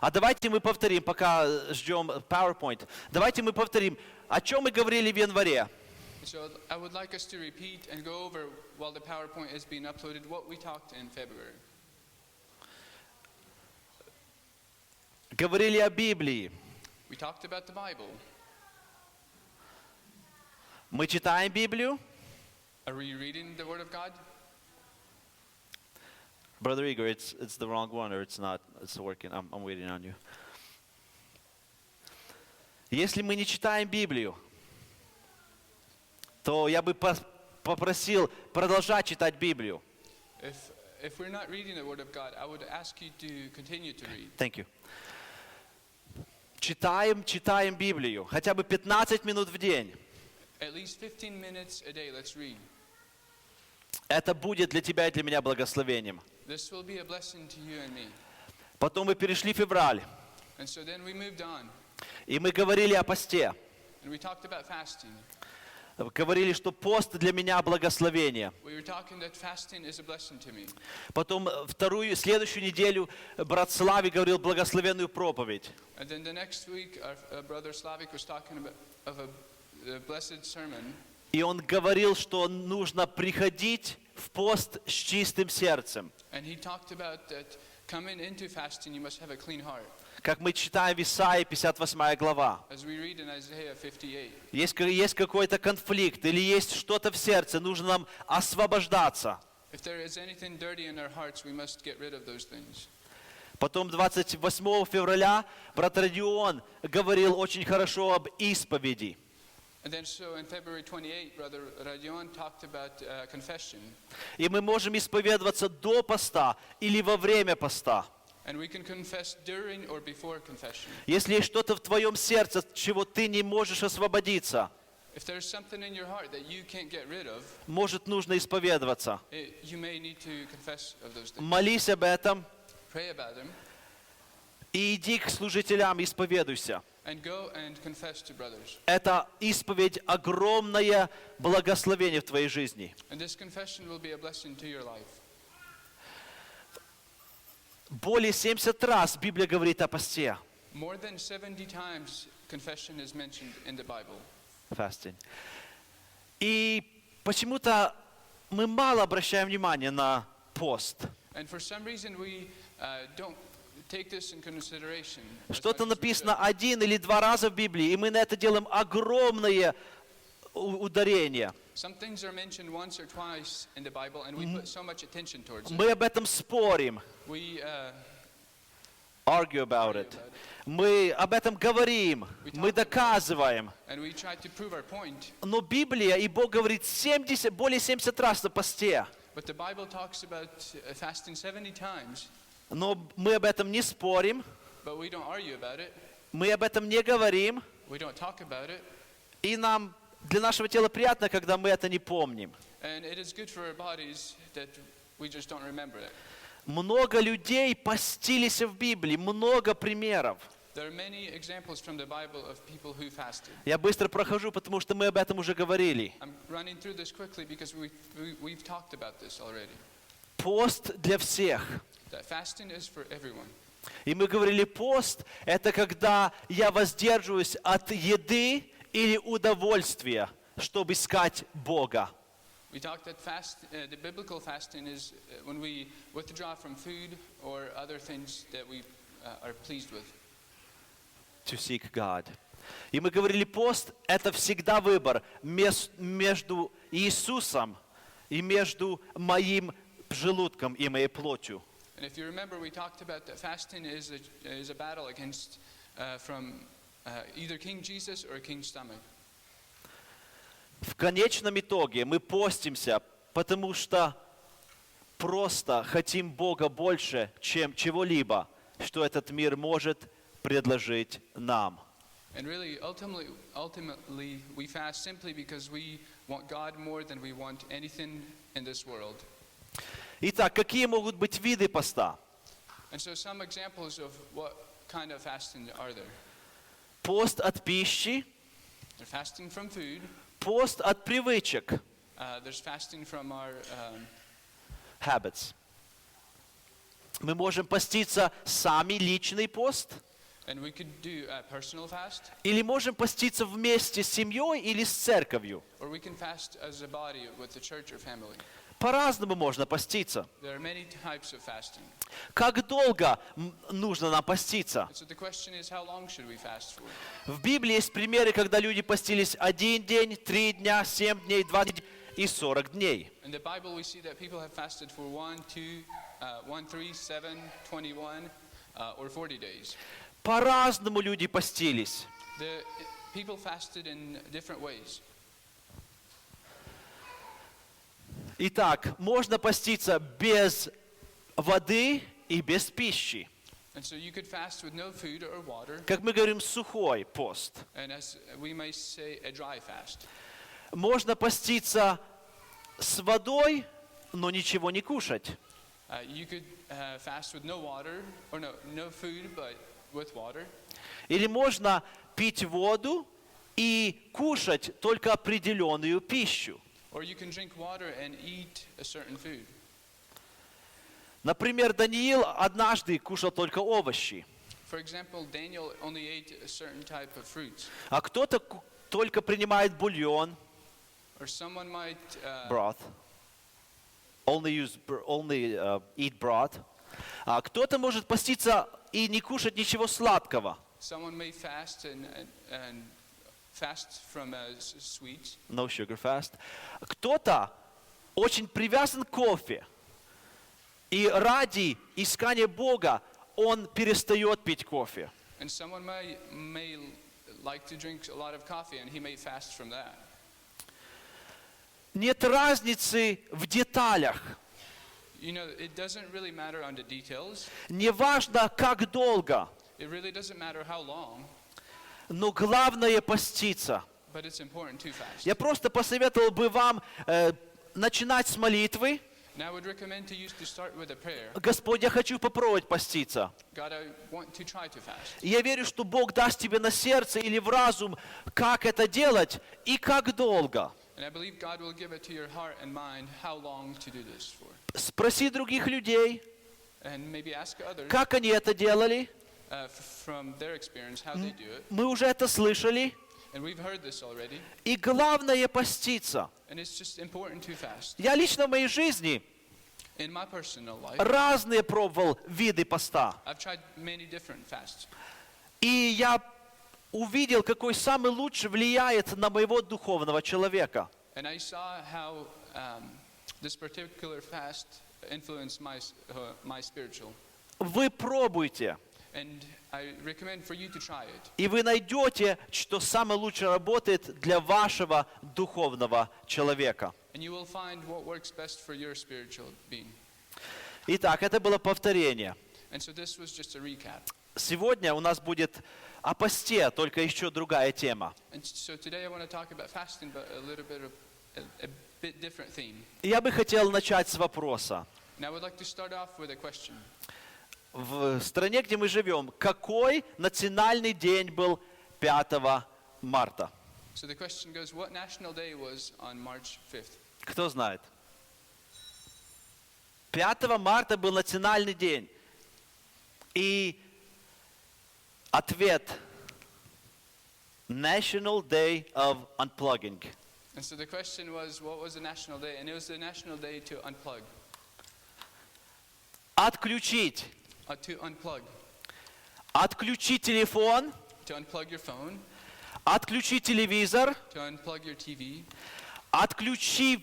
А давайте мы повторим, пока ждем PowerPoint. Давайте мы повторим, о чем мы говорили в январе. So I would like us to repeat and go over while the PowerPoint is being uploaded what we talked in February. Говорили о Библии. We talked about the Bible. Мы читаем Библию. Are we reading the Word of God? Brother Igor, it's the wrong one, or it's not. It's working. I'm waiting on you. Если мы не читаем Библию, то я бы попросил продолжать читать Библию. If we're not reading the Word of God, I would ask you to continue to read. Thank you. Читаем Библию. Хотя бы 15 минут в день. At least 15 minutes a day, let's read. Это будет для тебя и для меня благословением. This will be a blessing to you and me. Потом мы перешли в февраль, And so then we moved on, и мы говорили о посте. and we talked about fasting. Говорили, что пост для меня благословение. We were talking that fasting is a blessing to me. Потом следующую неделю брат Славик говорил благословенную проповедь. And then the next week, our brother Slavik was talking of a blessed sermon. И он говорил, что нужно приходить в пост с чистым сердцем. And he talked about that coming into fasting, you must have a clean heart. Как мы читаем в Исаии 58 глава. As we read in Isaiah 58. Есть какой-то конфликт или есть что-то в сердце, нужно нам освобождаться. If there is anything dirty in our hearts, we must get rid of those things. Потом 28 февраля брат Родион говорил очень хорошо об исповеди. And then so in February 28, Brother Radion talked about confession. И мы можем исповедоваться до поста или во время поста. And we can confess during or before confession. Если есть что-то в твоем сердце, чего ты не можешь освободиться, If there's something in your heart that you can't get rid of, может, нужно исповедоваться. you may need to confess of those things. Молись об этом Pray about them и иди к служителям, исповедуйся. and go and confess to brothers. Это исповедь огромное благословение в твоей жизни. And this confession will be a blessing to your life. Более 70 раз Библия говорит о посте. More than 70 times confession is mentioned in the Bible. Fasting. И почему-то мы мало обращаем внимание на пост. And for some reason we don't take this in consideration. as Что-то much as we написано should. 1 или 2 раза в Библии, и мы на это делаем огромное ударение. Some things are mentioned once or twice in the Bible, and we put so much attention towards it. Мы об этом спорим. We Argue about it. Мы об этом говорим, мы доказываем. and we try to prove our point. Но Библия и Бог говорит более 70 раз на посте. But the Bible talks about fasting 70 times, Но мы об этом не спорим, but we don't argue about it. мы об этом не говорим, We don't talk about it. и для нашего тела приятно, когда мы это не помним. And it is good for our bodies that we just don't remember it. Много людей постились в Библии, много примеров. There are many examples from the Bible of people who fasted. Я быстро прохожу, потому что мы об этом уже говорили. I'm running through this quickly because we've talked about this already. Пост для всех. That fasting is for everyone. И мы говорили, пост – это когда я воздерживаюсь от еды или удовольствия, чтобы искать Бога. We talked that the biblical fasting is when we withdraw from food or other things that we are pleased with. To seek God. И мы говорили, пост – это всегда выбор между Иисусом и между моим желудком и моей плотью. And if you remember, we talked about that fasting is a battle against from either King Jesus or King stomach. В конечном итоге мы постимся, потому что просто хотим Бога больше, чем чего-либо, что этот мир может предложить нам. And really, ultimately, we fast simply because we want God more than we want anything in this world. Итак, какие могут быть виды поста? And so some examples of what kind of fasting are there? Пост от пищи, There's fasting from food. пост от привычек, There's fasting from our habits. Мы можем поститься сами, личный пост, And we could do a personal fast, или можем поститься вместе с семьей или с церковью. or we can fast as a body with the church or family. По-разному можно поститься. There are many types of fasting. Как долго нужно нам поститься? And so the question is, how long should we fast for? В Библии есть примеры, когда люди постились 1 день, 3 дня, 7 дней, 20 и 40 дней. In the Bible, we see that people have fasted for 1, 3, 7, 21, or 40 days. По-разному люди постились. The people fasted in different ways. Итак, можно поститься без воды и без пищи. And so you could fast with no food or water, Как мы говорим, сухой пост. and as we may say, a dry fast. Можно поститься с водой, но ничего не кушать. You could fast with no water, or no food, but with water. Или можно пить воду и кушать только определенную пищу. Or you can drink water and eat a certain food. Например, Даниил однажды кушал только овощи, For example, Daniel only ate a certain type of fruits. а кто-то только принимает бульон, Or someone might broth, only eat broth. А кто-то может поститься и не кушать ничего сладкого. someone may fast and fast from sweets. No sugar fast. Кто-то очень привязан к кофе. И ради искания Бога он перестает пить кофе. And someone may like to drink a lot of coffee, and he may fast from that. Нет разницы в деталях. You know, it doesn't really matter on the details. Не важно, как долго, It really doesn't matter how long, но главное поститься. but it's important to fast. Я просто посоветовал бы вам начинать с молитвы. And I would recommend to start with a prayer. Господь, я хочу попробовать поститься. God, I want to try to fast. И я верю, что Бог даст тебе на сердце или в разум, как это делать и как долго. And I believe God will give it to your heart and mind how long to do this for. Спроси других людей, And maybe ask others как они это делали. from their experience how they do it. Мы уже это слышали. And we've heard this already. И главное поститься. And it's just important to fast. Я лично в моей жизни In my personal life, разные пробовал виды поста. I've tried many different fasts. И я увидел, какой самый лучший влияет на моего духовного человека. And I saw how this particular fast influenced my spiritual. Вы пробуйте, And I recommend for you to try it. и вы найдете, что самое лучшее работает для вашего духовного человека. And you will find what works best for your spiritual being. Итак, это было повторение. And so this was just a recap. Сегодня у нас будет о посте, только еще другая тема. And so today I want to talk about fasting, but a little bit of a bit different theme. Я бы хотел начать с вопроса. And I would like to start off with a question. В стране, где мы живем, какой национальный день был 5 марта? So the question goes, what national day was on March 5th? Кто знает? 5 марта был национальный день. И ответ – National Day of Unplugging. And so the question was, what was the national day? And it was the national day to unplug. Отключить. To unplug. Отключить телефон, To unplug your phone. отключить телевизор, To unplug your TV. отключи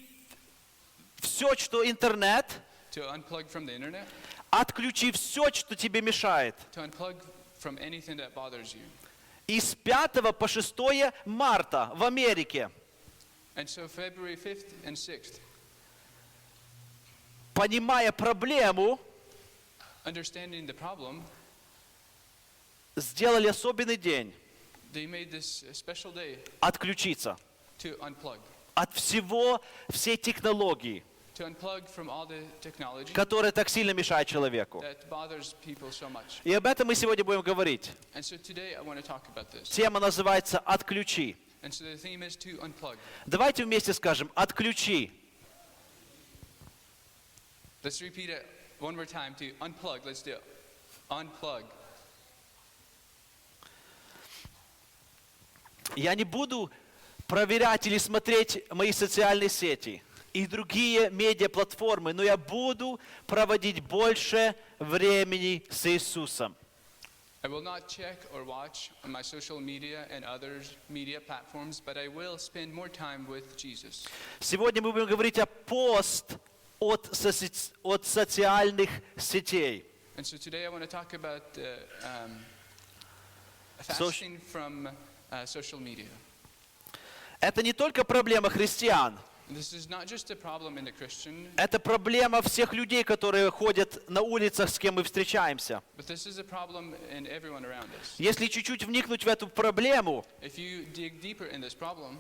все, что интернет, To unplug from the internet. отключи все, что тебе мешает. To unplug from anything that bothers you. И с 5 по 6 марта в Америке, And so February 5th and 6th, понимая проблему, understanding the problem, сделали особенный день they made this special day отключиться to unplug. от всей технологии, To unplug from all the technology которая так сильно мешает человеку. that bothers people so much. И об этом мы сегодня будем говорить. And so today I want to talk about this. Тема называется «Отключи». And so the theme is to unplug. Давайте вместе скажем «Отключи». Let's repeat it one more time to unplug. Let's do it. Unplug. Я не буду проверять или смотреть мои социальные сети и другие медиаплатформы, но я буду проводить больше времени с Иисусом. I will not check or watch on my social media and other media platforms, but I will spend more time with Jesus. Сегодня мы будем говорить о пост от социальных сетей. And so today I want to talk about Soc- fasting from social media. Это не только проблема христиан, And this is not just a problem in the Christian, это проблема всех людей, которые ходят на улицах, с кем мы встречаемся. but this is a problem in everyone around us. Если чуть-чуть вникнуть в эту проблему, If you dig deeper in this problem,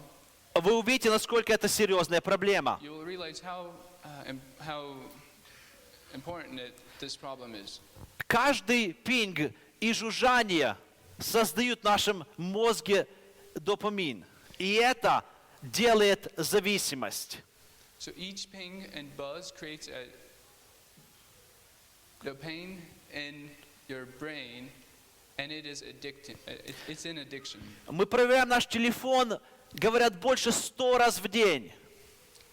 вы увидите, насколько это серьезная проблема. you will realize how important this problem is. Каждый пинг и жужжание создают в нашем мозге допамин. И это делает зависимость. So each ping and buzz creates a dopamine in your brain, and it is addicting. It's an addiction. Мы проверяем наш телефон, говорят, больше 100 раз в день.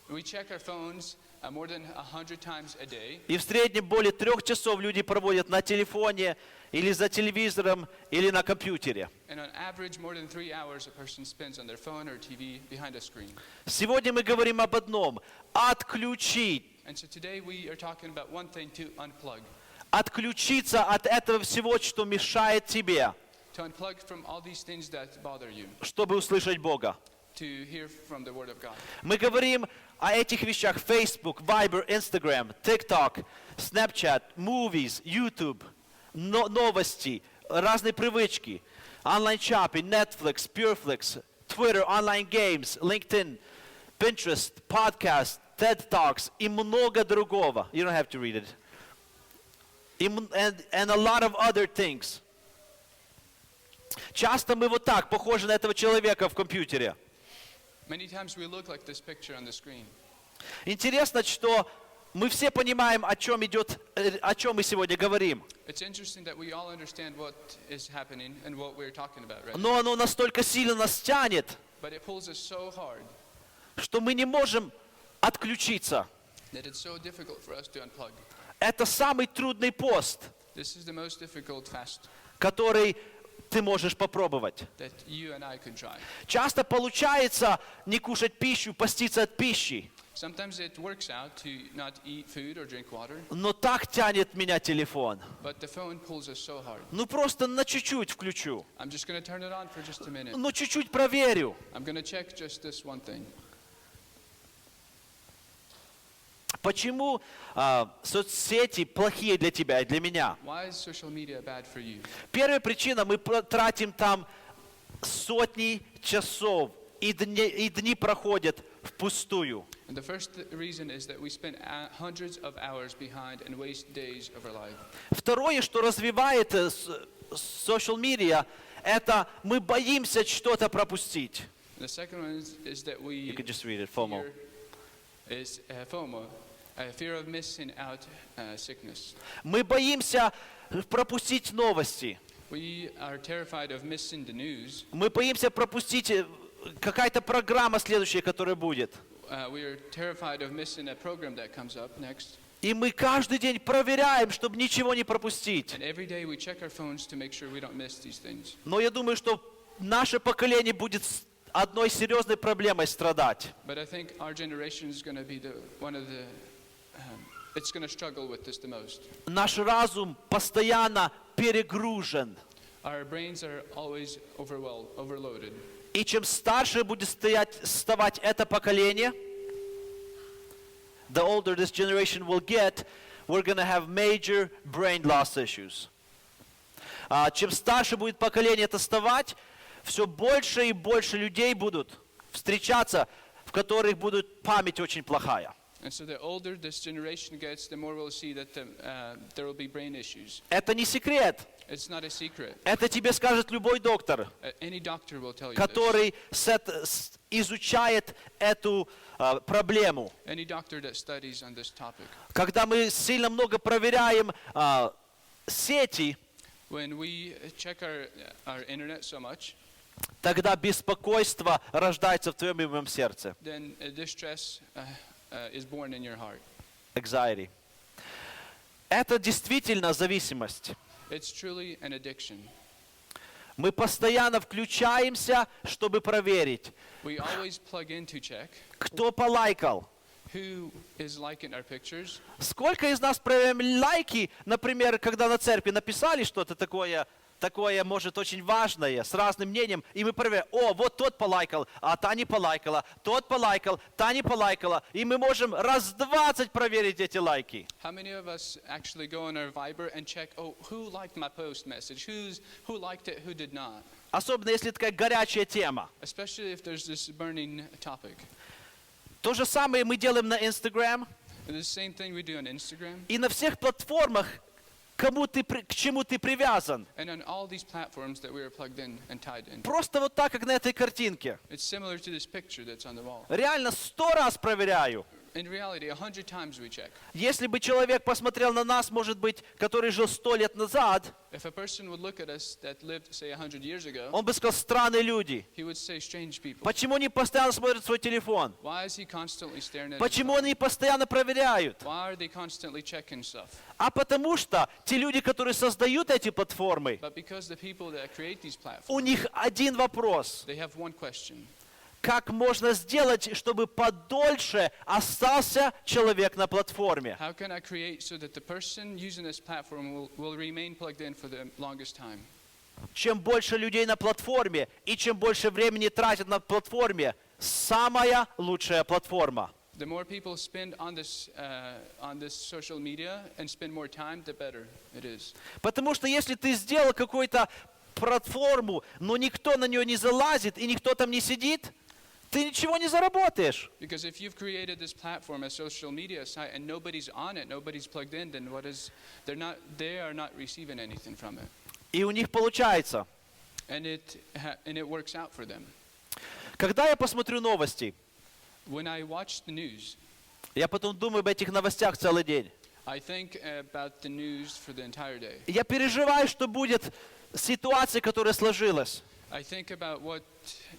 We check our phones more than 100 times a day, И в среднем более 3 часов люди проводят на телефоне, или за телевизором, или на компьютере. and on average, more than 3 hours a person spends on their phone or TV behind a screen. Сегодня мы говорим об одном – отключить. And so today we are talking about one thing: to unplug, Отключиться от этого всего, что мешает тебе, to unplug from all these things that bother you, чтобы услышать Бога. to hear from the Word of God. Мы говорим о этих вещах: Facebook, Viber, Instagram, TikTok, Snapchat, movies, YouTube, новости, разные привычки, онлайн-шоппинг, Netflix, Pureflix, Twitter, online games, LinkedIn, Pinterest, podcast, TED Talks и много другого. You don't have to read it. And a lot of other things. Часто мы вот так похожи на этого человека в компьютере. Many times we look like this picture on the screen. Интересно, что мы все понимаем, о чем мы сегодня говорим. It's interesting that we all understand what is happening and what we're talking about, right? Но оно настолько сильно нас тянет, But it pulls us so hard что мы не можем отключиться. that it's so difficult for us to unplug. Это самый трудный пост, This is the most difficult fast который ты можешь попробовать. that you and I could try. Часто получается не кушать пищу, поститься от пищи. Sometimes it works out to not eat food or drink water, Но так тянет меня телефон. but the phone pulls us so hard. Ну просто на чуть-чуть включу. I'm just going to turn it on for just a minute. Ну чуть-чуть проверю. I'm going to check just this one thing. Почему соцсети плохие для тебя и для меня? Why is social media bad for you? Первая причина: мы тратим там сотни часов, и дни проходят впустую. And the first reason is that we spend hundreds of hours behind and waste days of our life. Второе, что развивает social media, это мы боимся что-то пропустить. And the second one is that we You can just read it, FOMO. fear is FOMO, fear of missing out sickness. Мы боимся пропустить новости. We are terrified of missing the news. Мы боимся пропустить какая-то программа следующая, которая будет. We are terrified of missing a program that comes up next. И мы каждый день проверяем, чтобы ничего не пропустить. And every day we check our phones to make sure we don't miss these things. Но я думаю, что наше поколение будет с одной серьезной проблемой страдать. But I think our generation is going to be one of the it's going to struggle with this the most. Наш разум постоянно перегружен. Our brains are always overloaded. И чем старше будет вставать это поколение, the older this generation will get, we're going to have major brain loss issues. Чем старше будет поколение это вставать, все больше и больше людей будут встречаться, в которых будет память очень плохая. And so the older this generation gets, the more we'll see that there will be brain issues. Это не секрет. It's not a secret. Это тебе скажет любой доктор, Any doctor will tell you this. который изучает эту проблему. Any doctor that studies on this topic. Когда мы сильно много проверяем сети, When we check our internet so much, тогда беспокойство рождается в твоем и в моем сердце. then distress is born in your heart. Anxiety. Это действительно зависимость. It's truly an addiction. Мы постоянно включаемся, чтобы проверить, We always plug in to check кто полайкал. who is liking our pictures. Сколько из нас проверяем лайки, например, когда на церкви написали что-то такое, может, очень важное, с разным мнением, и мы проверяем, вот тот полайкал, а та не полайкала, тот полайкал, та не полайкала, и мы можем раз 20 проверить эти лайки. How many of us actually go on our Viber and check, who liked my post message? Who liked it, who did not? Особенно, если такая горячая тема. Especially if there's this burning topic. То же самое мы делаем на Instagram And the same thing we do on Instagram. и на всех платформах, к чему ты привязан. And on all these platforms that we are plugged in and tied in. Просто вот так, как на этой картинке. It's similar to this picture that's on the wall. Реально 100 раз проверяю. In reality, 100 times we check. Если бы человек посмотрел на нас, может быть, который жил 100 лет назад, If a person would look at us that lived, say, 100 years ago, он бы сказал, странные люди. he would say, strange people. Почему они постоянно смотрят свой телефон? Why is he constantly staring at his Почему phone? они постоянно проверяют? Why are they constantly checking stuff? А потому что те люди, которые создают эти платформы, But because the people that create these platforms, у них один вопрос. they have one question. Как можно сделать, чтобы подольше остался человек на платформе? How can I create so that the person using this platform will remain plugged in for the longest time? Чем больше людей на платформе и чем больше времени тратят на платформе, самая лучшая платформа. The more people spend on this social media and spend more time, the better it is. Потому что если ты сделал какую-то платформу, но никто на нее не залазит и никто там не сидит, ты ничего не заработаешь. Because if you've created this platform, a social media site, and nobody's on it, nobody's plugged in, then they are not receiving anything from it. И у них получается. And it works out for them. Когда я посмотрю новости, When I watch the news, я потом думаю об этих новостях целый день. I think about the news for the entire day. Я переживаю, что будет ситуация, которая сложилась. I think about what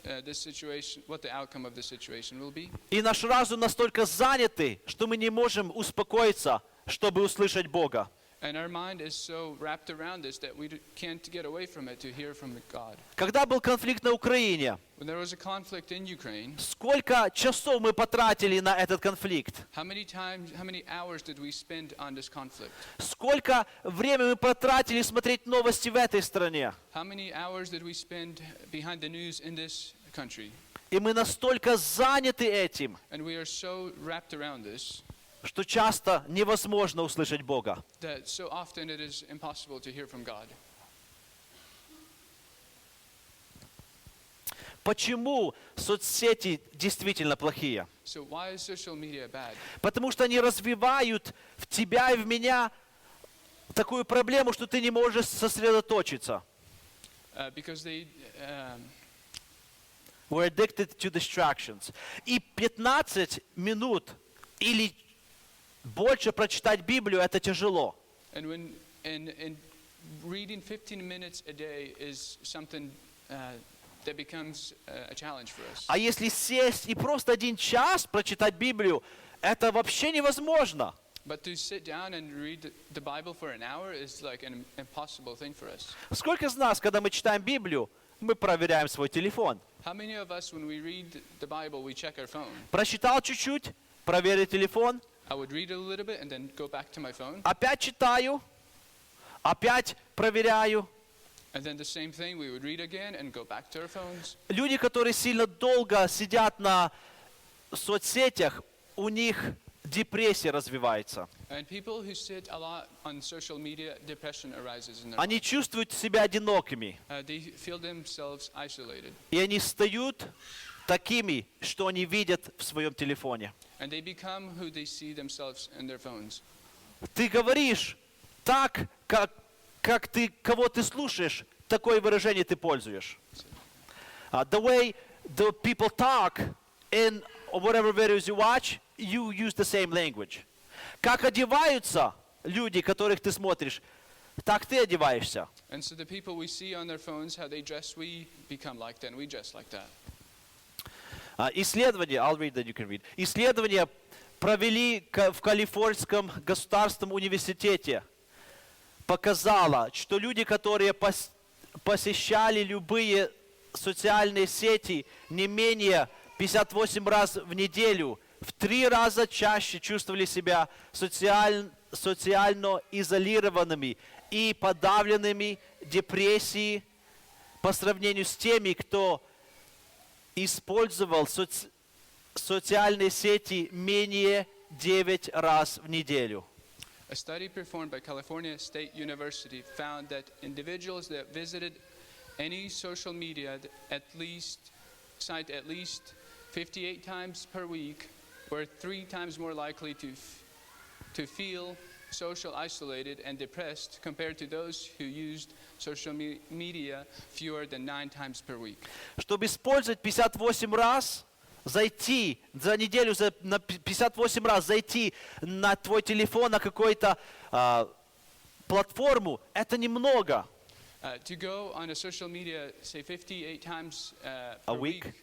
the outcome of the situation will be. И наш разум настолько заняты, что мы не можем успокоиться, чтобы услышать Бога. And our mind is so wrapped around this that we can't get away from it to hear from God. Когда был конфликт на Украине, When there was a conflict in Ukraine, сколько часов мы потратили на этот конфликт? how many hours did we spend on this conflict? Сколько времени мы потратили смотреть новости в этой стране? How many hours did we spend behind the news in this country? И мы настолько заняты этим, And we are so wrapped around this что часто невозможно услышать Бога. that so often it is impossible to hear from God. Почему соцсети действительно плохие? So why is social media bad? Потому что они развивают в тебя и в меня такую проблему, что ты не можешь сосредоточиться. Because they We're addicted to distractions. И 15 минут или больше прочитать Библию — это тяжело. and when and reading 15 minutes a day is something that becomes a challenge for us. А если сесть и просто 1 час прочитать Библию, это вообще невозможно. But to sit down and read the Bible for an hour is like an impossible thing for us. Сколько из нас, когда мы читаем Библию, мы проверяем свой телефон? How many of us, when we read the Bible, we check our phone? Прочитал чуть-чуть, проверил телефон, I would read it a little bit and then go back to my phone. опять читаю, опять проверяю. And then the same thing, we would read again and go back to our phones. Люди, которые сильно долго сидят на соцсетях, у них депрессия развивается. And people who sit a lot on social media, depression arises in their Они life. чувствуют себя одинокими. They feel themselves isolated. И они стают такими, что они видят в своем телефоне. And they become who they see themselves in their phones. Ты говоришь так, как кого ты слушаешь, такое выражение ты пользуешь. The way the people talk in whatever videos you watch, you use the same language. Как одеваются люди, которых ты смотришь, так ты одеваешься. And so the people we see on their phones, how they dress, we become like that, and we dress like that. Исследование, I'll read that you can read. Исследование провели в Калифорнийском государственном университете. Показало, что люди, которые посещали любые социальные сети не менее 58 раз в неделю, в 3 раза чаще чувствовали себя социально изолированными и подавленными депрессией по сравнению с теми, кто использовал социальные сети менее 9 раз в неделю. A study performed by California State University found that individuals that visited any social media site at least 58 times per week were 3 times more likely to feel social isolated and depressed compared to those who used social media fewer than 9 times per week. Чтобы использовать 58 раз, зайти за неделю на 58 раз зайти на твой телефон, на какую-то платформу, это немного. To go on a social media, say 58 times A per week? week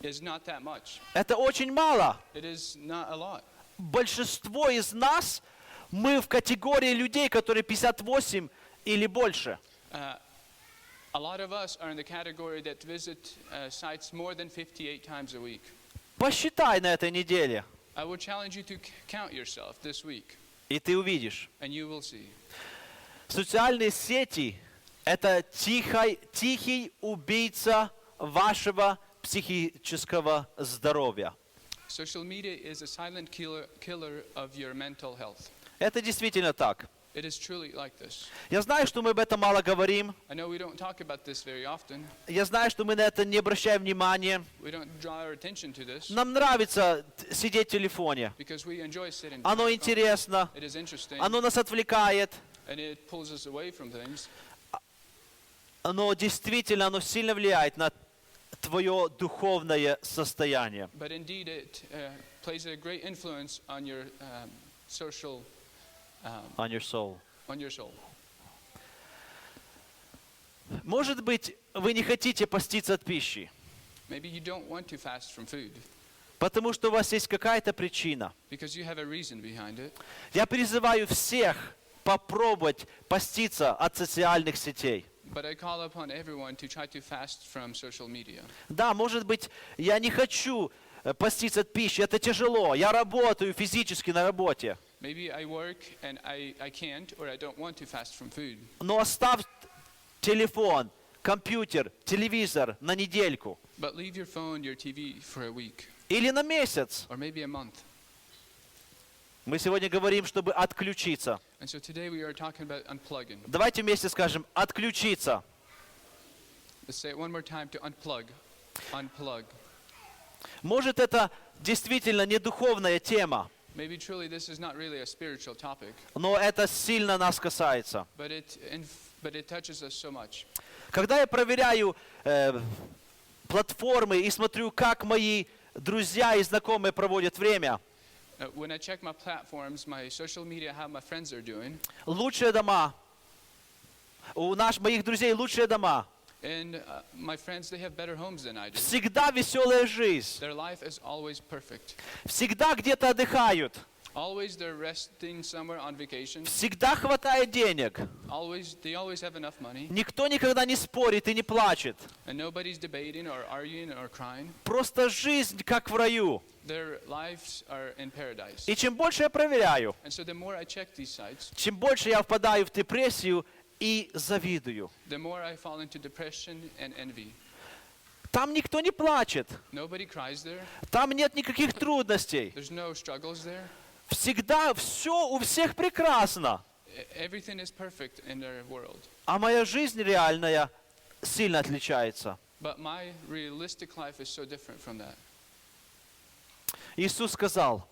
is not that much. Это очень мало. It is not a lot. Большинство из нас, мы в категории людей, которые 58 или больше. A lot of us are in the category that visit sites more than 58 times a week. Посчитай на этой неделе, I would challenge you to count yourself this week, и ты увидишь. and you will see. Социальные сети – это тихий убийца вашего психического здоровья. Social media is a silent killer of your mental health. Это действительно так. It is truly like this. Я знаю, что мы об этом мало говорим. I know we don't talk about this very often. Я знаю, что мы на это не обращаем внимания. We don't draw our attention to this Нам нравится сидеть в телефоне. because we enjoy sitting. Оно on the phone. интересно. It is interesting, Оно нас отвлекает. and it pulls us away from things. Но действительно, оно сильно влияет на твое духовное состояние. But indeed, it plays a great influence on your social, On your soul. on your soul. Может быть, вы не хотите поститься от пищи, Maybe you don't want to fast from food потому что у вас есть какая-то причина. because you have a reason behind it. Я призываю всех попробовать поститься от социальных сетей. But I call upon everyone to try to fast from social media. Да, может быть, я не хочу поститься от пищи, это тяжело. Я работаю физически на работе. Maybe I work and I can't or I don't want to fast from food. Но оставь телефон, компьютер, телевизор на недельку But leave your phone, your TV for a week или на месяц. or maybe a month. Мы сегодня говорим, чтобы отключиться. And so today we are talking about unplugging. Давайте вместе скажем «отключиться». Let's say it one more time to unplug. Unplug. Может, это действительно не духовная тема, Maybe truly this is not really a spiritual topic, но это сильно нас касается. but it touches us so much. Когда я проверяю платформы и смотрю, как мои друзья и знакомые проводят время, When I check my platforms, my social media, how my friends are doing, лучшие дома, у моих друзей лучшие дома, and my friends, they have better homes than I do. всегда веселая жизнь, Their life is always perfect. всегда где-то отдыхают, Always they're resting somewhere on vacation. всегда хватает денег, They always have enough money, никто никогда не спорит и не плачет. and nobody's debating or arguing or crying. Просто жизнь как в раю. Their lives are in paradise. И чем больше я проверяю, And so the more I check these sites, чем больше я впадаю в депрессию и завидую. the more I fall into depression and envy. Там никто не плачет, Nobody cries there. там нет никаких трудностей. There's no struggles there. Всегда все у всех прекрасно. Everything is perfect in their world. А моя жизнь реальная сильно отличается. But my realistic life is so different from that. Иисус сказал: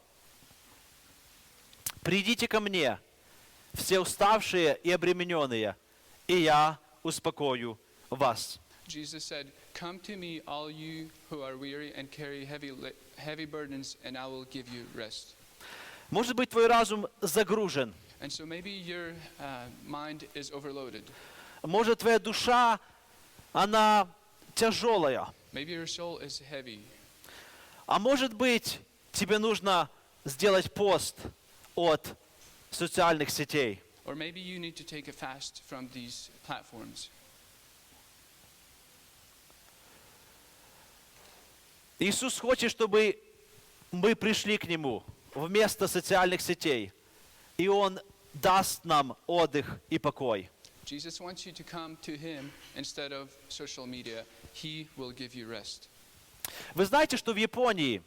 «Придите ко мне, все уставшие и обремененные, и я успокою вас. Jesus said, "Come to me, all you who are weary and carry heavy burdens, and I will give you rest." Может быть, твой разум загружен. And so maybe your mind is overloaded. Может, твоя душа, она тяжелая. Maybe your soul is heavy. А может быть, тебе нужно сделать пост от социальных сетей. Or maybe you need to take a fast from these platforms. Иисус хочет, чтобы мы пришли к Нему вместо социальных сетей, и Он даст нам отдых и покой. Jesus wants you to come to him instead of social media. He will give you rest. Вы знаете, что в Японии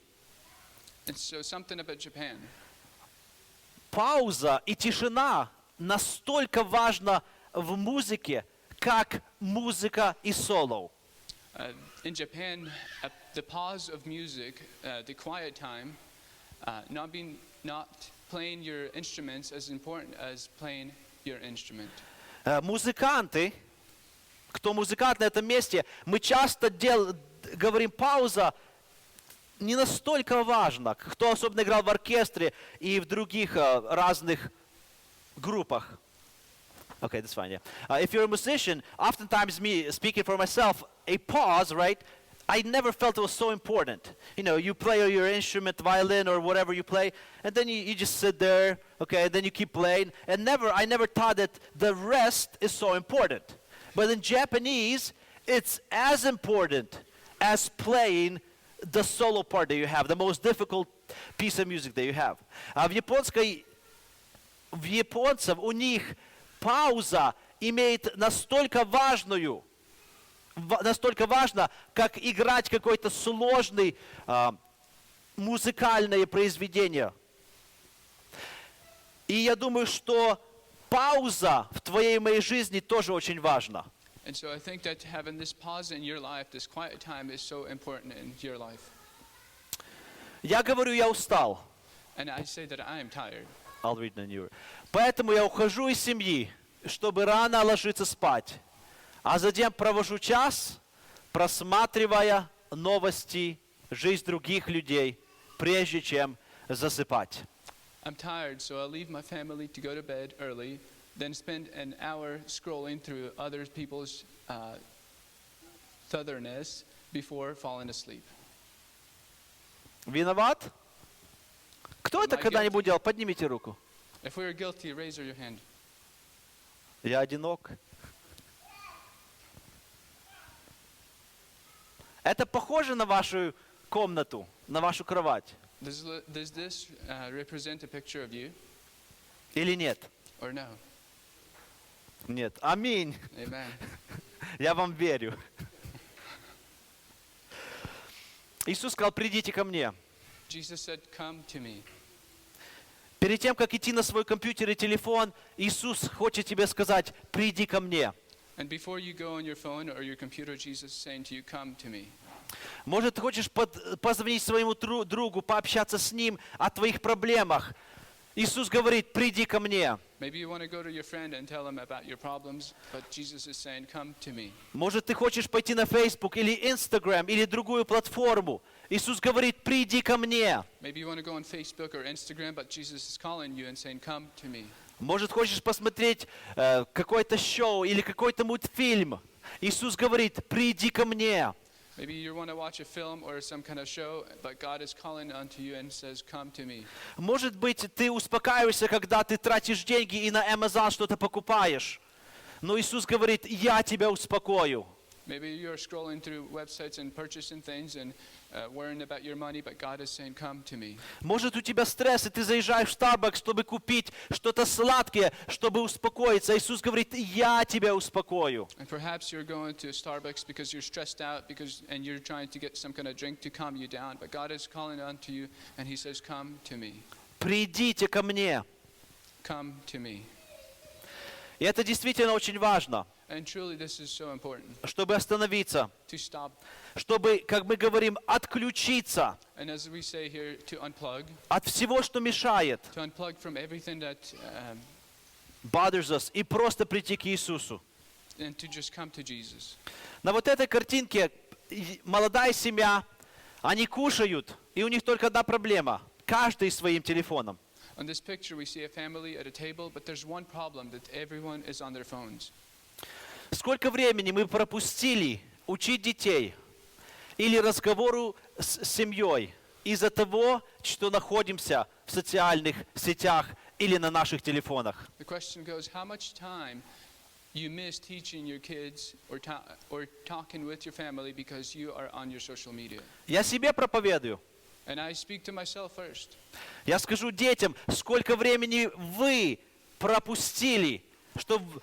And so something about Japan. пауза и тишина настолько важна в музыке, как музыка и соло. In Japan, the pause of music, the quiet time, not playing your instruments as important as playing your instrument. Музыканты, кто музыкант на этом месте, мы часто говорим, пауза не настолько важна. Кто особенно играл в оркестре и в других разных группах. Okay, that's fine, yeah. If you're a musician, oftentimes me, speaking for myself, a pause, right? I never felt it was so important. You know, you play your instrument, violin or whatever you play, and then you just sit there, okay, and then you keep playing. And I never thought that the rest is so important. But in Japanese, it's as important as playing the solo part that you have, the most difficult piece of music that you have. А в японцев у них пауза имеет настолько важно, как играть какое-то сложное музыкальное произведение. И я думаю, что пауза в твоей и моей жизни тоже очень важна. And so I think that having this pause in your life, this quiet time, is so important in your life. Я говорю, я устал. And I say that I am tired. I'll read the newer. Поэтому я ухожу из семьи, чтобы рано ложиться спать. А затем провожу час, просматривая новости, жизнь других людей, прежде чем засыпать. I'm tired, so I'll leave my family to go to bed early, then spend an hour scrolling through other people's otherness before falling asleep. Виноват? Кто это Am I когда-нибудь делал? Поднимите руку. If we are guilty, raise your hand. Я одинок. Это похоже на вашу комнату, на вашу кровать? Does this represent a picture of you Или нет? or no? Нет. Аминь. Amen. Я вам верю. Иисус сказал, придите ко мне. Jesus said, "Come to me." Перед тем, как идти на свой компьютер и телефон, Иисус хочет тебе сказать, приди ко мне. And before you go on your phone or your computer, Jesus is saying to you, "Come to me." Может, ты хочешь позвонить своему другу, пообщаться с ним о твоих проблемах. Иисус говорит, приди ко мне. Maybe you want to go to your friend and tell him about your problems, but Jesus is saying, "Come to me." Может, ты хочешь пойти на Facebook или Instagram или другую платформу. Иисус говорит, приди ко мне. Maybe you want to go on Facebook or Instagram, but Jesus is calling you and saying, "Come to me." Может, хочешь посмотреть какое-то шоу или какой-то мультфильм. Иисус говорит, приди ко мне. Maybe you want to watch a film or some kind of show, but God is calling unto you and says, "Come to me." Может быть, ты успокаиваешься, когда ты тратишь деньги и на Amazon что-то покупаешь. Но Иисус говорит, я тебя успокою. Maybe you're scrolling through websites and purchasing things and worrying about your money, but God is saying, "Come to me." Может, у тебя стресс, и ты заезжаешь в Starbucks, чтобы купить что-то сладкое, чтобы успокоиться. Иисус говорит, я тебя успокою. And perhaps you're going to Starbucks because you're stressed out and you're trying to get some kind of drink to calm you down, but God is calling unto you and he says, "Come to me." Придите ко мне. Come to me. И это действительно очень важно, And truly this is so important, чтобы остановиться, to stop. чтобы, как мы говорим, отключиться And as we say here, to unplug от всего, что мешает, from everything that bothers us, и просто прийти к Иисусу. and to just come to Jesus. На вот этой картинке молодая семья, они кушают, и у них только одна проблема. Каждый своим телефоном. On this picture, we see a family at a table, but there's one problem, that everyone is on their phones. Сколько времени мы пропустили учить детей или разговору с семьей из-за того, что находимся в социальных сетях или на наших телефонах. The question goes, how much time you miss teaching your kids or talking with your family because you are on your social media? Я себе проповедую. And I speak to myself first. Я скажу детям, сколько времени вы пропустили, чтобы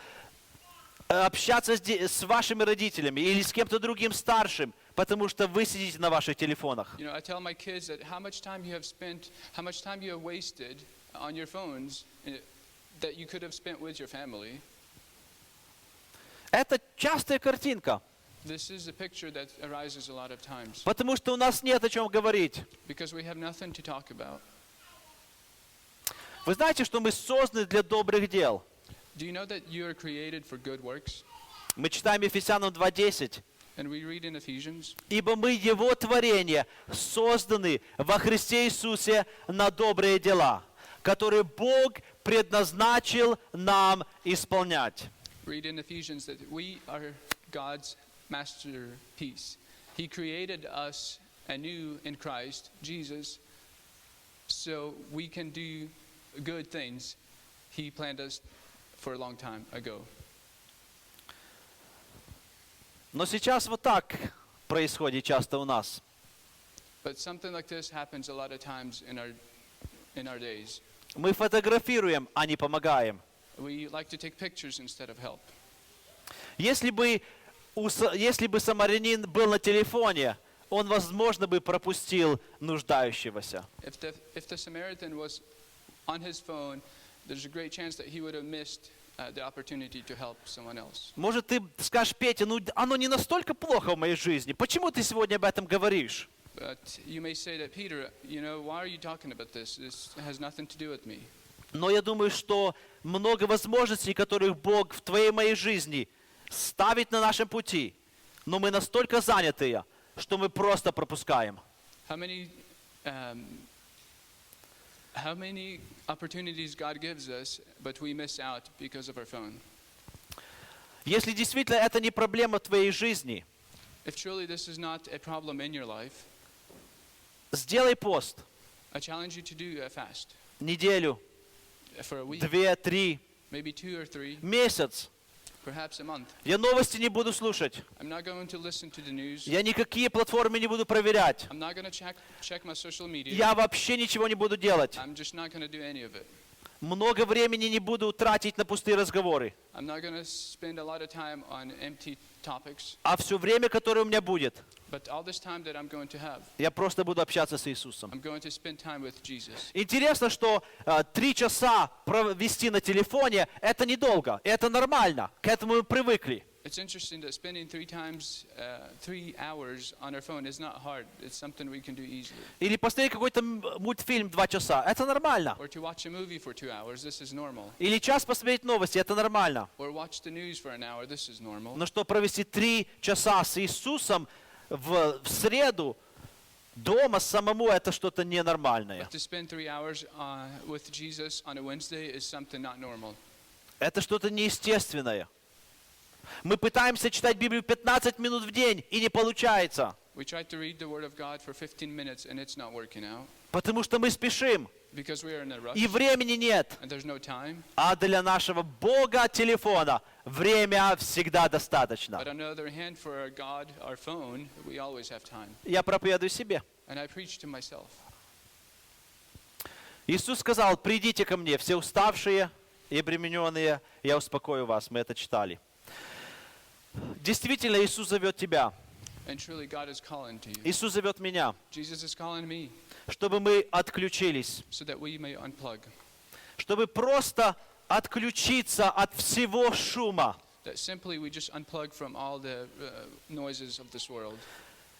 общаться с вашими родителями или с кем-то другим старшим, потому что вы сидите на ваших телефонах. You know, I tell my kids that how much time you have wasted on your phones that you could have spent with your family. Это частая картинка, This is a picture that arises a lot of times потому что у нас нет о чем говорить. because we have nothing to talk about. Вы знаете, что мы созданы для добрых дел? Do you know that you are created for good works? Мы читаем Ефесянам 2:10. And we read in Ephesians, Ибо мы Его творение, созданы во Христе Иисусе на добрые дела, которые Бог предназначил нам исполнять. read in Ephesians that we are God's masterpiece. He created us anew in Christ Jesus so we can do good things. He planned us for a long time ago. Но сейчас вот так происходит часто у нас. But something like this happens a lot of times in our days. Мы фотографируем, а не помогаем. We like to take pictures instead of help. Если бы самарянин был на телефоне, он, возможно, бы пропустил нуждающегося. If the Samaritan was on his phone, there's a great chance that he would have missed the opportunity to help someone else. Может, ты скажешь, Петя, ну оно не настолько плохо в моей жизни. Почему ты сегодня об этом говоришь? But you may say that, Peter, you know, why are you talking about this? This has nothing to do with me. Но я думаю, что много возможностей, которых Бог в твоей и моей жизни ставит на нашем пути, но мы настолько занятые, что мы просто пропускаем. How many opportunities God gives us, but we miss out because of our phone? Если действительно это не проблема твоей жизни, If truly this is not a problem in your life, сделай пост. I challenge you to do a fast Неделю, for a week, 2-3, maybe 2 or 3, месяц. perhaps a month. Я новости не буду слушать. I'm not going to listen to the news. Я никакие платформы не буду проверять. I'm not going to check my social media. Я вообще ничего не буду делать. I'm just not going to do any of it. Много времени не буду тратить на пустые разговоры. I'm not going to spend a lot of time on empty topics. А все время, которое у меня будет, But all this time that I'm going to have, я просто буду общаться с Иисусом. I'm going to spend time with Jesus. Интересно, что 3 часа провести на телефоне – это недолго, это нормально, к этому мы привыкли. It's interesting that spending 3 hours on our phone is not hard. It's something we can do easily. Или посмотреть какой-то мультфильм 2 часа – это нормально. Or to watch a movie for 2 hours, this is normal. Или час посмотреть новости – это нормально. Or watch the news for an hour, this is normal. Но что провести 3 часа с Иисусом в среду дома самому – это что-то ненормальное. But to spend 3 hours with Jesus on a Wednesday is something not normal. Это что-то неестественное. Мы пытаемся читать Библию 15 минут в день, и не получается. We tried to read the Word of God for 15 minutes and it's not working out Потому что мы спешим, because we are in a rush и времени нет. and there's no time. А для нашего Бога телефона время всегда достаточно. But on the other hand, for our God, our phone, we always have time. Я проповедую себе. And I preach to myself. Иисус сказал, придите ко мне, все уставшие и обремененные, я успокою вас. Мы это читали. Действительно, Иисус зовет тебя. And truly, God is calling to you. Иисус зовет меня, Jesus is calling me чтобы мы отключились. so that we may unplug. Чтобы просто отключиться от всего шума. That simply we just unplug from all the noises of this world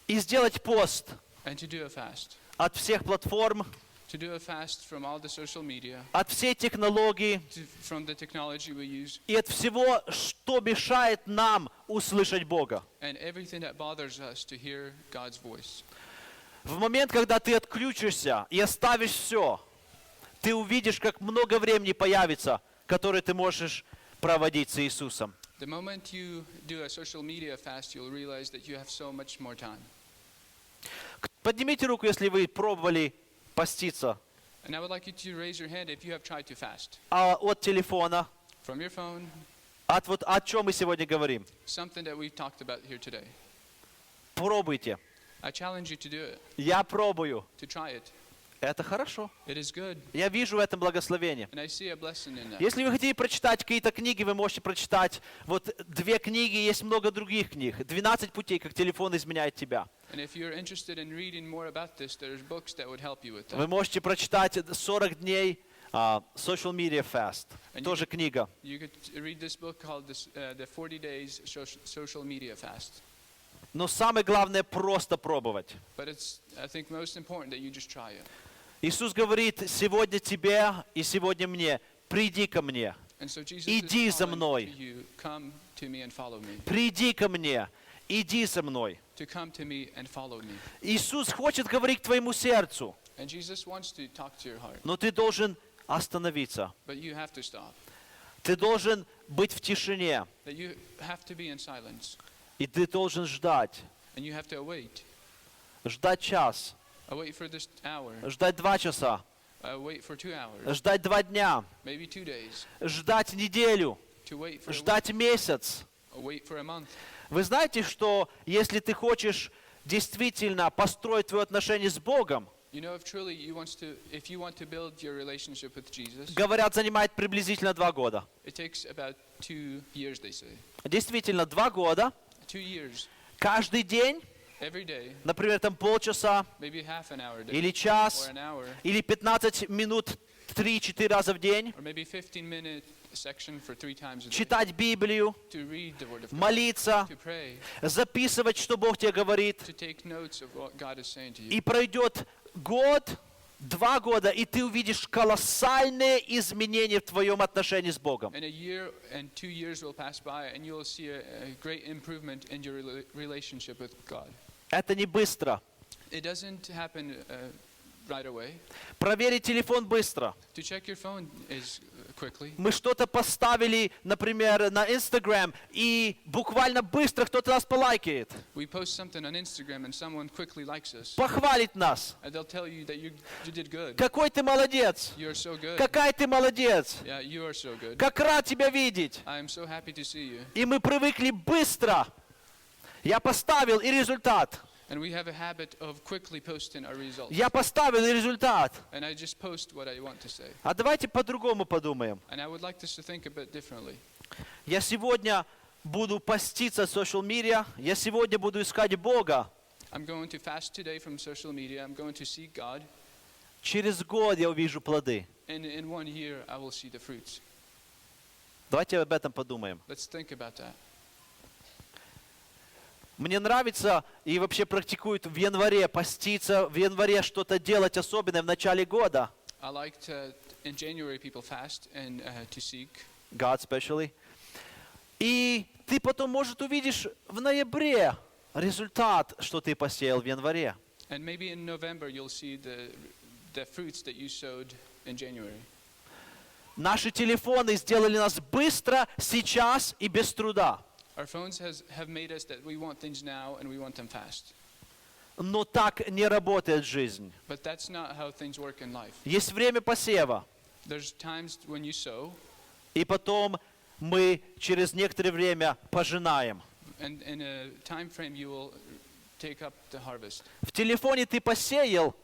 И сделать пост and to do a fast от всех платформ, to do a fast from all the social media, от всей технологии from the technology we use, и от всего, что мешает нам услышать Бога. and everything that bothers us to hear God's voice. В момент, когда ты отключишься и оставишь все, ты увидишь, как много времени появится, которое ты можешь проводить с Иисусом. The moment you do a social media fast, you'll realize that you have so much more time. Поднимите руку, если вы пробовали поститься And I would like you to raise your hand if you have tried to fast. от телефона, From your phone, о чем мы сегодня говорим. something that we've talked about here today. Пробуйте. I challenge you to do it, Я пробую. to try it. Это хорошо. It is good, Я вижу в этом благословение. and I see a blessing in that. Если вы хотите прочитать какие-то книги, вы можете прочитать вот 2 книги, есть много других книг. 12 путей, как телефон изменяет тебя. And if you're interested in reading more about this, there's books that would help you with Вы that. можете прочитать 40 дней Social Media Fast. And Тоже книга. You could read this book called The 40 Days Social Media Fast. Но самое главное просто пробовать. But it's, I think, most important that you just try it. Иисус говорит сегодня тебе и сегодня мне, приди ко мне, And so Jesus Иди is за calling мной. to you, come to me and follow me. приди ко мне, иди за мной. To come to me and follow me. Иисус хочет говорить к твоему сердцу, And Jesus wants to talk to your heart, но ты должен остановиться. but you have to stop. Ты должен быть в тишине, That you have to be in silence, и ты должен ждать. and you have to await. Ждать час, Await for this hour, ждать 2 часа, wait for 2 hours, ждать 2 дня, maybe 2 days, ждать неделю, to wait for a week, ждать месяц. wait for a month. Вы знаете, что если ты хочешь действительно построить твои отношения с Богом, You know, if you want to build your relationship with Jesus, говорят, занимает приблизительно 2 года. it takes about 2 years, they say. Действительно, 2 года, 2 years, каждый день, every day, например, там полчаса, maybe half an hour a day, или or час, an hour, или 15 минут 3-4 раза в день, or maybe 15-minute section for 3 times a day, читать Библию, to read the Word of God, молиться, to pray, записывать, что Бог тебе говорит. to take notes of what God is saying to you. И пройдет год, 2 года, и ты увидишь колоссальные изменения в твоем отношении с Богом. And a year and 2 years will pass by, and you will see a great improvement in your relationship with God. Это не быстро. It doesn't happen right away. Проверить телефон быстро. To check your phone is quickly. Мы что-то поставили, например, на Instagram, и буквально быстро кто-то нас полайкает, We post something on Instagram and someone quickly likes us, похвалит нас. and they'll tell you that you did good. Какой ты молодец! You are so good. Какая ты молодец! Yeah, you are so good. Как рад тебя видеть! I am so happy to see you. И мы привыкли быстро. Я поставил, и результат. And we have a habit of quickly posting our results. Я поставил, и результат. And I just post what I want to say. А давайте по-другому подумаем. And I would like us to think a bit differently. Я сегодня буду поститься в social media, я сегодня буду искать Бога. I'm going to fast today from social media. I'm going to seek God. Через год я увижу плоды. And in 1 year, I will see the fruits. Давайте об этом подумаем. Let's think about that. Мне нравится и вообще практикуют в январе поститься, в январе что-то делать особенное в начале года. I like to, in January, people fast and to seek. God especially. И ты потом, может, увидишь в ноябре результат, что ты посеял в январе. And maybe in November, you'll see the fruits that you sowed in January. Наши телефоны сделали нас быстро, сейчас и без труда. Our phones have made us that we want things now and we want them fast. Но так не работает жизнь. But that's not how things work in life. Есть время посева, There's times when you sow, и потом мы через некоторое время пожинаем. and in a time frame you will take up the harvest. В телефоне ты посеял,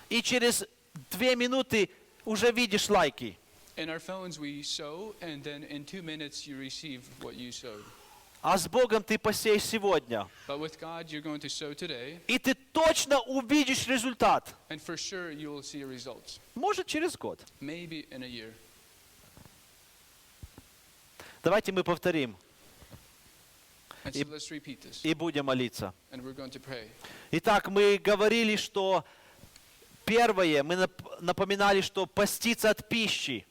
и через 2 минуты уже видишь лайки. In our phones we sow, and then in 2 minutes you receive what you sowed. А с Богом ты посеешь сегодня. But with God you're going to sow today, И ты точно увидишь результат. and for sure you will see results. Может, через год. Maybe in a year. Давайте мы повторим And so let's repeat this, и будем молиться. and we're going to pray. Итак, мы говорили, что Первое, мы напоминали, что поститься от пищи.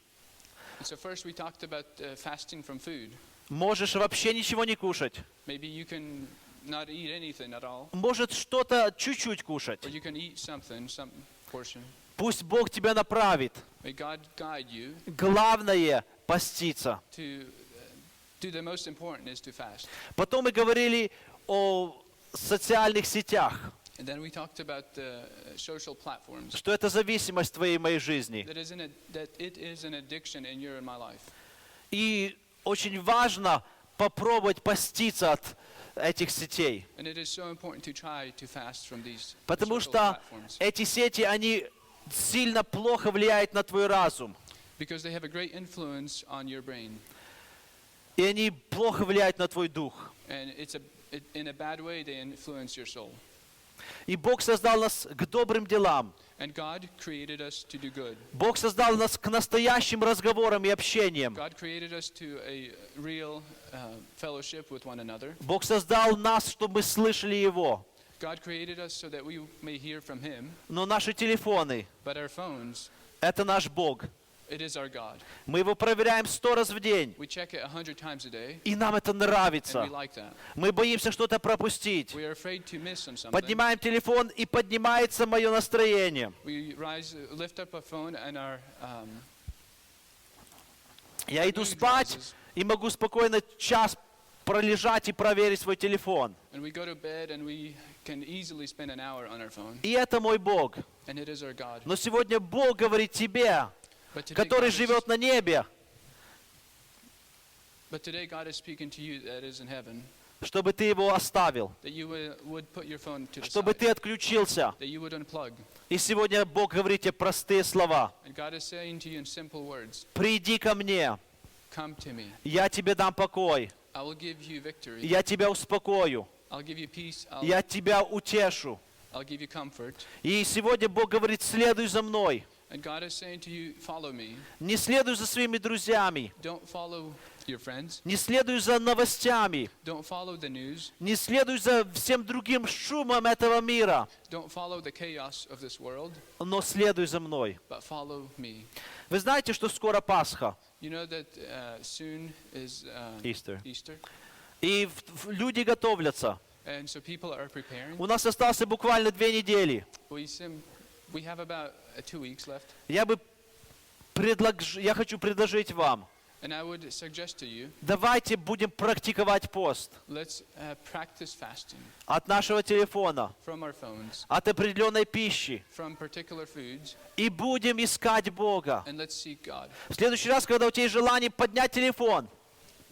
And so first we talked about fasting from food. Можешь вообще ничего не кушать. Maybe you can not eat anything at all, Может что-то чуть-чуть кушать. or you can eat something, some portion. Пусть Бог тебя направит. May God guide you Главное поститься. to do the most important is to fast. Потом мы говорили о социальных сетях, And then we talked about the social platforms. что это зависимость твоей и моей жизни. That it is an addiction in your and my life. И очень важно попробовать поститься от этих сетей. And it is so important to try to fast from these Потому social что platforms эти сети, они сильно плохо влияют на твой разум. because they have a great influence on your brain. И они плохо влияют на твой дух. And in a bad way, they influence your soul. И Бог создал нас к добрым делам. And God created us to do good. Бог создал нас к настоящим разговорам и общениям. God created us to a real fellowship with one another. Бог создал нас, чтобы мы слышали Его. God created us so that we may hear from Him, Но наши телефоны but our phones, — это наш Бог. it is our God. Мы его проверяем 100 раз в день. We check it 100 times a day, И нам это and we нравится. like that. Мы боимся что-то пропустить. We are afraid to miss on something. Поднимаем телефон, и поднимается мое настроение. We lift up a phone, and our Я иду mood спать, rises. и могу спокойно час пролежать и проверить свой телефон. And we go to bed, and we can easily spend an hour on our phone, И это мой Бог. and it is our God. Но сегодня Бог говорит тебе, But today, который God is, живет на небе, but today God is speaking to you that is in heaven, чтобы ты его оставил, that you would put your phone to the чтобы side, ты отключился. that you would unplug. И сегодня Бог говорит тебе простые слова. And God is saying to you in simple words, Приди ко мне, come to me. я тебе дам покой, I will give you victory. я тебя успокою, I'll give you peace. я тебя утешу. I'll give you comfort. И сегодня Бог говорит, следуй за мной. And God is saying to you, follow me. Не следуй за своими друзьями, Don't follow your friends. не следуй за новостями, Don't follow the news. не следуй за всем другим шумом этого мира, Don't follow the chaos of this world, но следуй за мной. but follow me. Вы знаете, что скоро Пасха, You know that soon is Easter. Easter, И люди готовятся. and so people are preparing. У нас осталось буквально 2 недели. We have about 2 weeks left, Я хочу предложить вам, and I would suggest to you, давайте будем практиковать пост let's practice fasting от нашего телефона, from our phones, от определенной пищи, from particular foods, и будем искать Бога. and let's seek God. В следующий раз, когда у тебя есть желание поднять телефон,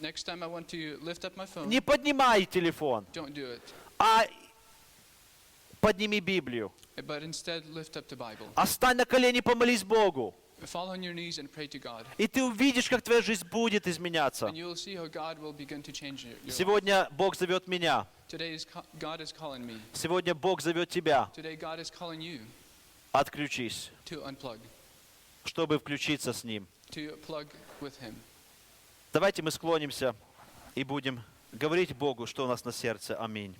Next time I want to lift up my phone, не поднимай телефон, don't do it, а подними Библию. but instead lift up the Bible. А стань на колени, помолись Богу. Fall on your knees and pray to God, И ты увидишь, как твоя жизнь будет изменяться. and you will see how God will begin to change your life. Сегодня Бог зовет меня. Today God is calling me. Сегодня Бог зовет тебя. Today God is calling you Отключись, to unplug, чтобы включиться с Ним. to plug with Him. Давайте мы склонимся и будем говорить Богу, что у нас на сердце. Аминь.